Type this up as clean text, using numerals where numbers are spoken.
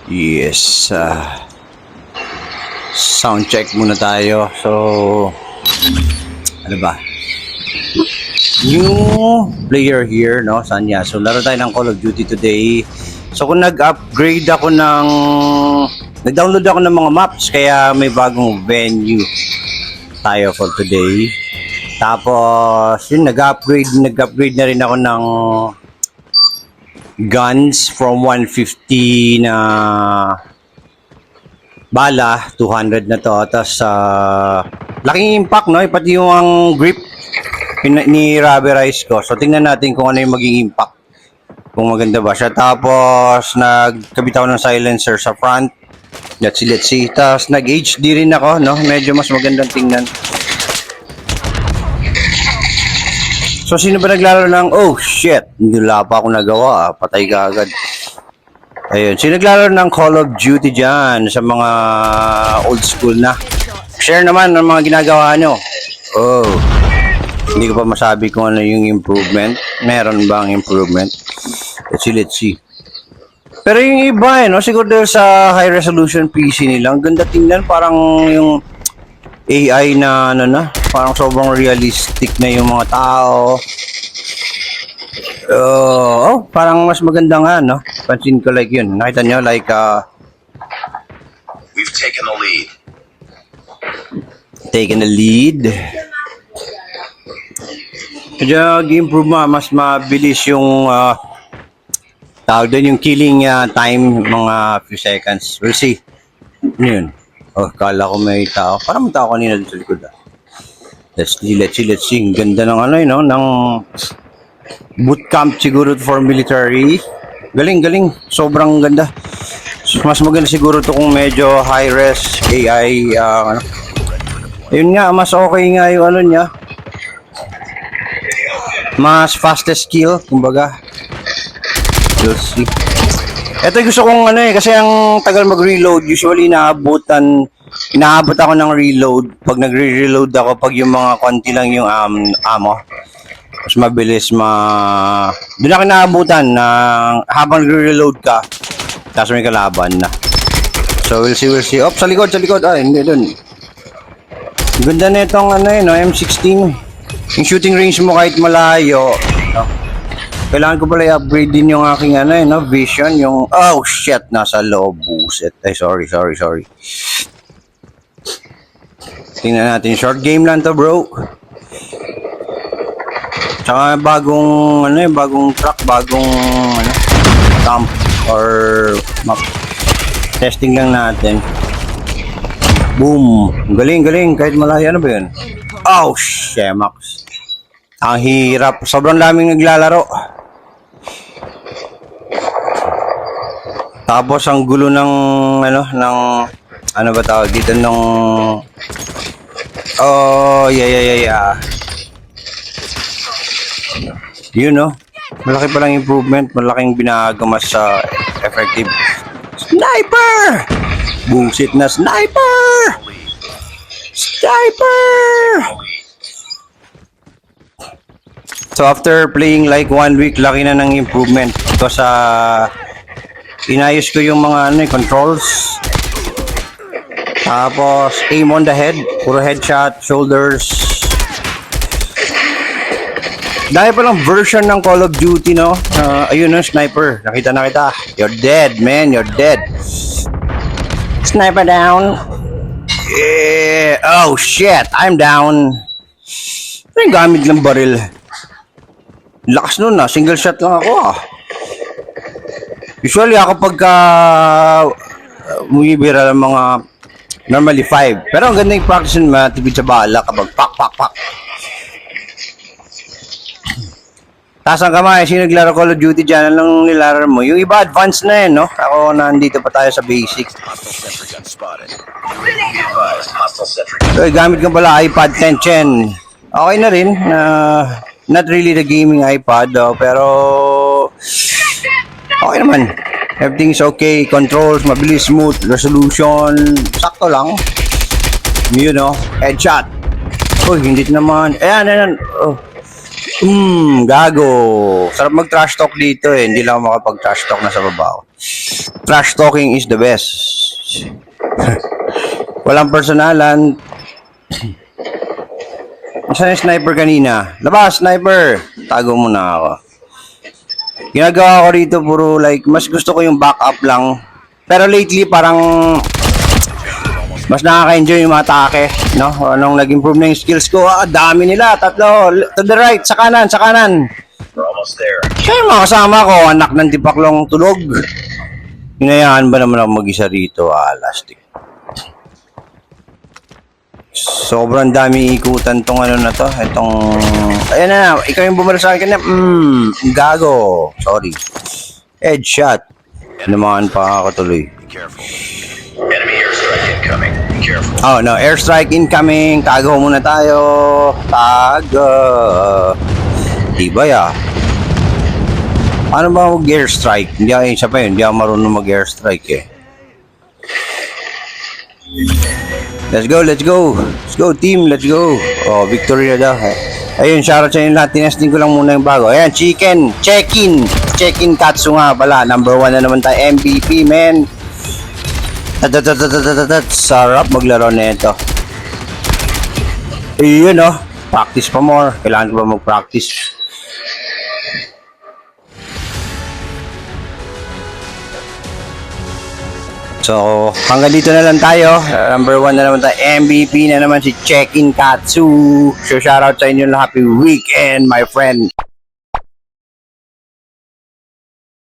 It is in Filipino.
Yes. Sound check muna tayo. So, ano ba? New player here, no? Sanya. So, laro tayo ng Call of Duty today. So, kung nag-upgrade ako ng... Nag-download ako ng mga maps, kaya may bagong venue tayo for today. Tapos, yun, nag-upgrade na rin ako ng guns from 150 na bala, 200 na to. Tapos, laking impact, no? Pati yung ang grip ni rubberized ko. So, tingnan natin kung ano yung maging impact. Kung maganda ba siya. Tapos, nagkabit ako ng silencer sa front. Let's see. Tapos, nag-HD rin ako, no? Medyo mas magandang tingnan. So, sino ba naglalaro ng... Oh, shit! Hindi pa ako nagawa. Patay ka agad. Ayun. Sino naglalaro ng Call of Duty dyan sa mga old school na? Share naman ng mga ginagawa nyo. Oh. Hindi ko pa masabi kung ano yung improvement. Meron bang improvement? Let's see. Pero yung iba, no? Siguro dahil sa high resolution PC nila, ang ganda tingnan. Parang yung AI na, parang sobrang realistic na yung mga tao. Parang mas maganda nga, no? Pansin ko like yun. Nakita nyo, like, we've taken the lead. Taken the lead. Medyo improve mas mabilis yung, tawag doon yung killing time, mga few seconds. We'll see. Ano yun? Oh, kala ko may tao. Parang may tao kanina dito sa likod. Let's see. Ang ganda ng no? Ng bootcamp siguro for military. Galing. Sobrang ganda. Mas maganda siguro to kung medyo high-res AI. Ayun nga, mas okay nga yung niya. Mas fastest kill, kumbaga. We'll see. Ito gusto kong kasi ang tagal mag-reload, usually inaabot ako ng reload. Pag nagre-reload ako, pag yung mga konti lang yung ammo, mas mabilis doon ako inaabutan na habang nagre-reload ka, tapos may kalaban na. So we'll see. Sa likod. Hindi doon. Ganda na itong M16. Yung shooting range mo kahit malayo, no? Kailangan ko pala i-upgrade din yung aking vision, yung oh shit, nasa loob, buset. Ay, sorry. Tingnan natin, short game lang to, bro. Tsaka bagong truck, camp or map. Testing lang natin. Boom. Galing, kahit malayo. Ano ba yun? Oh, shemax. Ang hirap. Sobrang daming naglalaro. Tapos ang gulo ng ano ba tawag dito nung yeah. Yun, no? Malaki pa lang improvement, malaking binagamas sa effective. Sniper! Bullshit na sniper! So after playing like 1 week, laki na ng improvement because inayos ko yung mga controls. Tapos aim on the head, puro headshot, shoulders. Dahil pa lang version ng Call of Duty, no? Ayun, no, sniper. Nakita na kita. You're dead, man. You're dead. Sniper down. Yeah. Oh, shit. I'm down. Ano yung gamit ng baril? Lakas nun, single shot lang ako, Usually ako pagka bumibira ng mga normally 5. Pero ang ganda yung practice nun, matipid sa bala kapag pak. Taas ang kamay, sino naglaro Call of Duty dyan? Anong nilaro mo? Yung iba advanced na no? Ako nandito pa tayo sa basic. So, gamit ko pala iPad 10 Okay na rin. Not really the gaming iPad, pero okay naman. Everything's okay. Controls, mabilis, smooth, resolution, sakto lang. Headshot. Uy, hindi naman. Ayan. Oh. Gago. Sarap mag-trash talk dito eh. Hindi lang ako makapag-trash talk na sa babaw. Trash talking is the best. Walang personalan. Saan yung sniper kanina? Labas, sniper! Tago muna ako. Ginagawa ko rito puro like, mas gusto ko yung backup lang. Pero lately parang mas nakaka-enjoy yung mga atake, no? Anong nag-improve na yung skills ko? Dami nila, tatlo, to the right, sa kanan, sa kanan. We're almost there. Siya yung mga kasama ko, anak ng tipaklong tulog. Hinayaan ba naman ako mag-isa rito? Lastik. Sobrang dami ikutan tong ano na to. Itong... Ayan na, ikaw yung bumara sa akin na, gago. Sorry. Headshot. Naman pa ako tuloy. Be careful. Enemy airstrike incoming. Be careful. Oh no, airstrike incoming. Tago muna tayo. Tago. Diba ya? Paano ba mag-airstrike? Hindi ako, isa pa yun. Hindi ako marunong mag-airstrike eh. Let's go, let's go. Let's go, team. Let's go. Oh, victory na daw. Ayun, shoutout sa inyo lahat. Tinesting ko lang muna yung bago. Ayan, chicken. Check-in. Check-in Katsu nga pala. Number 1 na naman tayo. MVP, man. Sarap maglaro na ito. Ayun, oh. Practice pa more. Kailangan ko ba mag-practice? So, hanggang dito na lang tayo. Number 1 na naman tayo. MVP na naman si Check-in Katsu. So, shoutout sa inyo. Happy weekend, my friend.